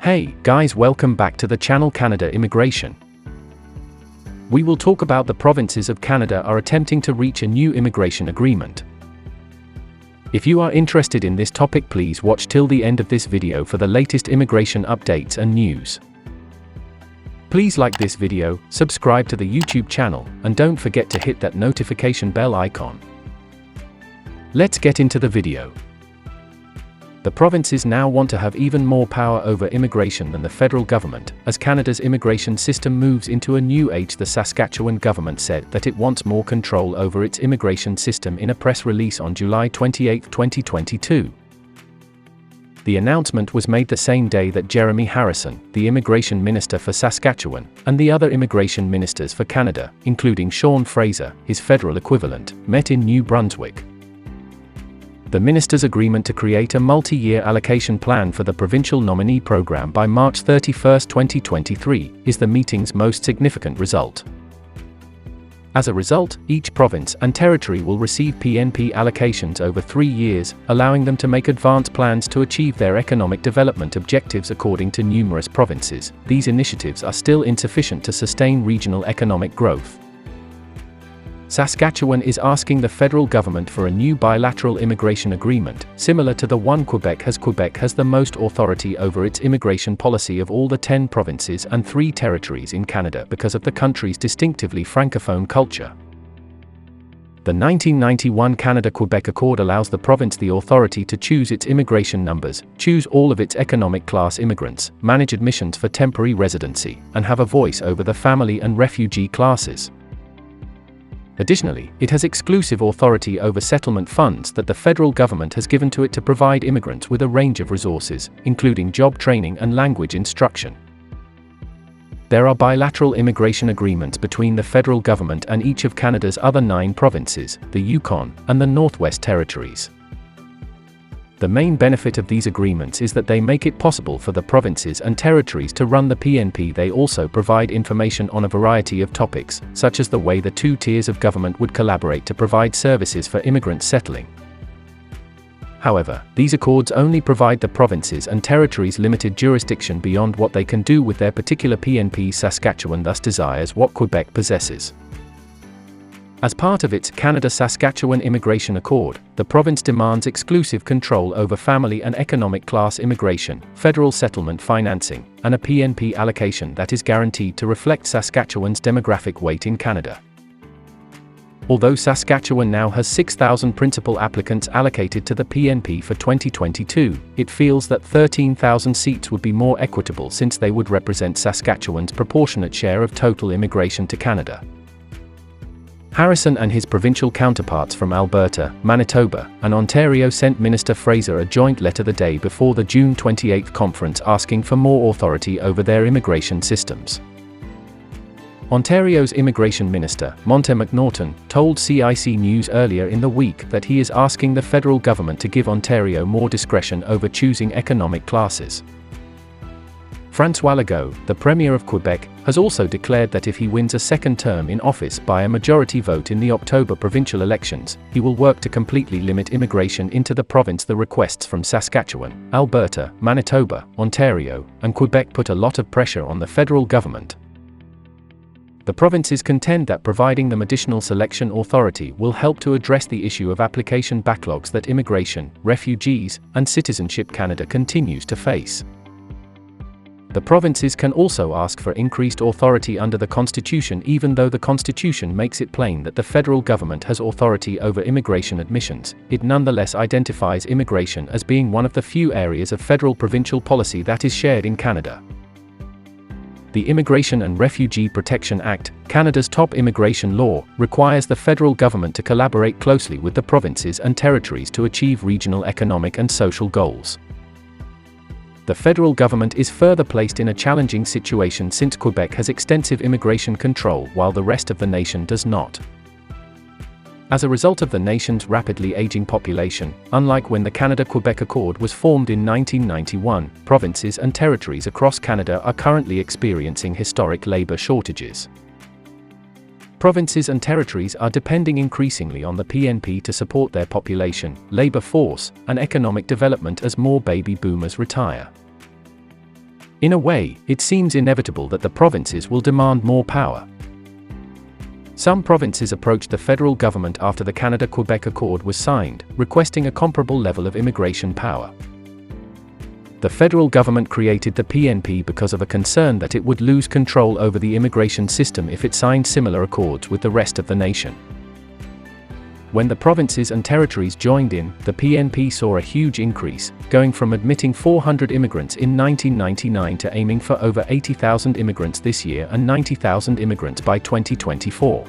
Hey, guys, welcome back to the channel Canada Immigration. We will talk about the provinces of Canada are attempting to reach a new immigration agreement. If you are interested in this topic, please watch till the end of this video for the latest immigration updates and news. Please like this video, subscribe to the YouTube channel, and don't forget to hit that notification bell icon. Let's get into the video. The provinces now want to have even more power over immigration than the federal government. As Canada's immigration system moves into a new age, the Saskatchewan government said that it wants more control over its immigration system in a press release on July 28, 2022. The announcement was made the same day that Jeremy Harrison, the immigration minister for Saskatchewan, and the other immigration ministers for Canada, including Sean Fraser, his federal equivalent, met in New Brunswick. The ministers' agreement to create a multi-year allocation plan for the provincial nominee program by March 31, 2023, is the meeting's most significant result. As a result, each province and territory will receive PNP allocations over 3 years, allowing them to make advanced plans to achieve their economic development objectives. According to numerous provinces, these initiatives are still insufficient to sustain regional economic growth. Saskatchewan is asking the federal government for a new bilateral immigration agreement, similar to the one Quebec has. Quebec has the most authority over its immigration policy of all the 10 provinces and 3 territories in Canada because of the country's distinctively francophone culture. The 1991 Canada-Quebec Accord allows the province the authority to choose its immigration numbers, choose all of its economic class immigrants, manage admissions for temporary residency, and have a voice over the family and refugee classes. Additionally, it has exclusive authority over settlement funds that the federal government has given to it to provide immigrants with a range of resources, including job training and language instruction. There are bilateral immigration agreements between the federal government and each of Canada's other 9 provinces, the Yukon, and the Northwest Territories. The main benefit of these agreements is that they make it possible for the provinces and territories to run the PNP. They also provide information on a variety of topics, such as the way the 2 tiers of government would collaborate to provide services for immigrants settling. However, these accords only provide the provinces and territories limited jurisdiction beyond what they can do with their particular PNP. Saskatchewan thus desires what Quebec possesses. As part of its Canada-Saskatchewan Immigration Accord, the province demands exclusive control over family and economic class immigration, federal settlement financing, and a PNP allocation that is guaranteed to reflect Saskatchewan's demographic weight in Canada. Although Saskatchewan now has 6,000 principal applicants allocated to the PNP for 2022, it feels that 13,000 seats would be more equitable since they would represent Saskatchewan's proportionate share of total immigration to Canada. Harrison and his provincial counterparts from Alberta, Manitoba, and Ontario sent Minister Fraser a joint letter the day before the June 28 conference asking for more authority over their immigration systems. Ontario's Immigration Minister, Monte McNaughton, told CIC News earlier in the week that he is asking the federal government to give Ontario more discretion over choosing economic classes. François Legault, the Premier of Quebec, has also declared that if he wins a second term in office by a majority vote in the October provincial elections, he will work to completely limit immigration into the province. The requests from Saskatchewan, Alberta, Manitoba, Ontario, and Quebec put a lot of pressure on the federal government. The provinces contend that providing them additional selection authority will help to address the issue of application backlogs that Immigration, Refugees, and Citizenship Canada continues to face. The provinces can also ask for increased authority under the Constitution. Even though the Constitution makes it plain that the federal government has authority over immigration admissions, it nonetheless identifies immigration as being one of the few areas of federal-provincial policy that is shared in Canada. The Immigration and Refugee Protection Act, Canada's top immigration law, requires the federal government to collaborate closely with the provinces and territories to achieve regional economic and social goals. The federal government is further placed in a challenging situation since Quebec has extensive immigration control while the rest of the nation does not. As a result of the nation's rapidly aging population, unlike when the Canada-Quebec Accord was formed in 1991, provinces and territories across Canada are currently experiencing historic labor shortages. Provinces and territories are depending increasingly on the PNP to support their population, labor force, and economic development as more baby boomers retire. In a way, it seems inevitable that the provinces will demand more power. Some provinces approached the federal government after the Canada-Quebec Accord was signed, requesting a comparable level of immigration power. The federal government created the PNP because of a concern that it would lose control over the immigration system if it signed similar accords with the rest of the nation. When the provinces and territories joined in, the PNP saw a huge increase, going from admitting 400 immigrants in 1999 to aiming for over 80,000 immigrants this year and 90,000 immigrants by 2024.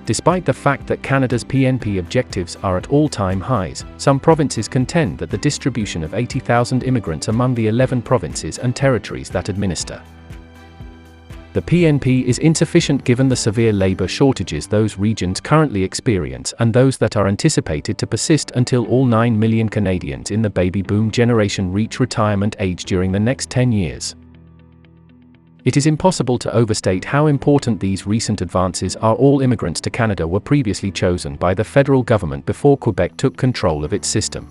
Despite the fact that Canada's PNP objectives are at all-time highs, some provinces contend that the distribution of 80,000 immigrants among the 11 provinces and territories that administer the PNP is insufficient given the severe labor shortages those regions currently experience and those that are anticipated to persist until all 9 million Canadians in the baby boom generation reach retirement age during the next 10 years. It is impossible to overstate how important these recent advances are. All immigrants to Canada were previously chosen by the federal government before Quebec took control of its system.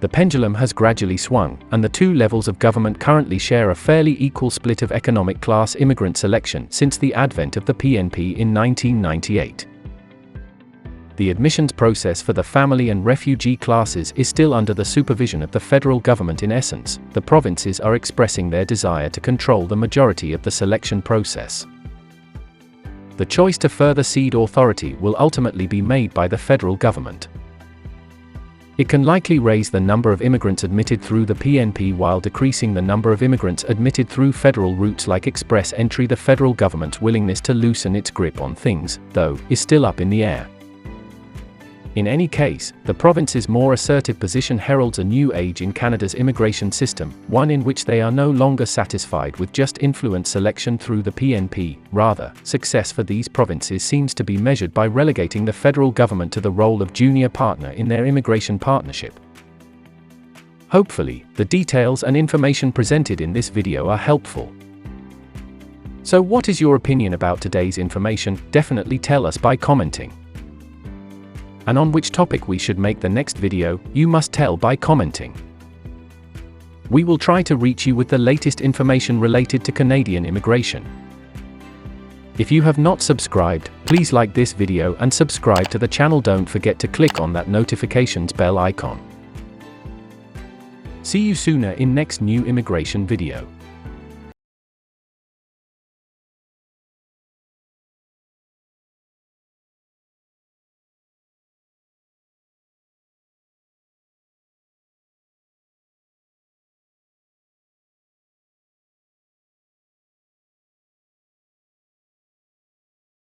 The pendulum has gradually swung, and the two levels of government currently share a fairly equal split of economic class immigrant selection since the advent of the PNP in 1998. The admissions process for the family and refugee classes is still under the supervision of the federal government. In essence, the provinces are expressing their desire to control the majority of the selection process. The choice to further cede authority will ultimately be made by the federal government. It can likely raise the number of immigrants admitted through the PNP while decreasing the number of immigrants admitted through federal routes like express entry. The federal government's willingness to loosen its grip on things, though, is still up in the air. In any case, the province's more assertive position heralds a new age in Canada's immigration system, one in which they are no longer satisfied with just influence selection through the PNP. Rather, success for these provinces seems to be measured by relegating the federal government to the role of junior partner in their immigration partnership. Hopefully, the details and information presented in this video are helpful. So what is your opinion about today's information? Definitely tell us by commenting. And on which topic we should make the next video, you must tell by commenting. We will try to reach you with the latest information related to Canadian immigration. If you have not subscribed, please like this video and subscribe to the channel. Don't forget to click on that notifications bell icon. See you sooner in next new immigration video.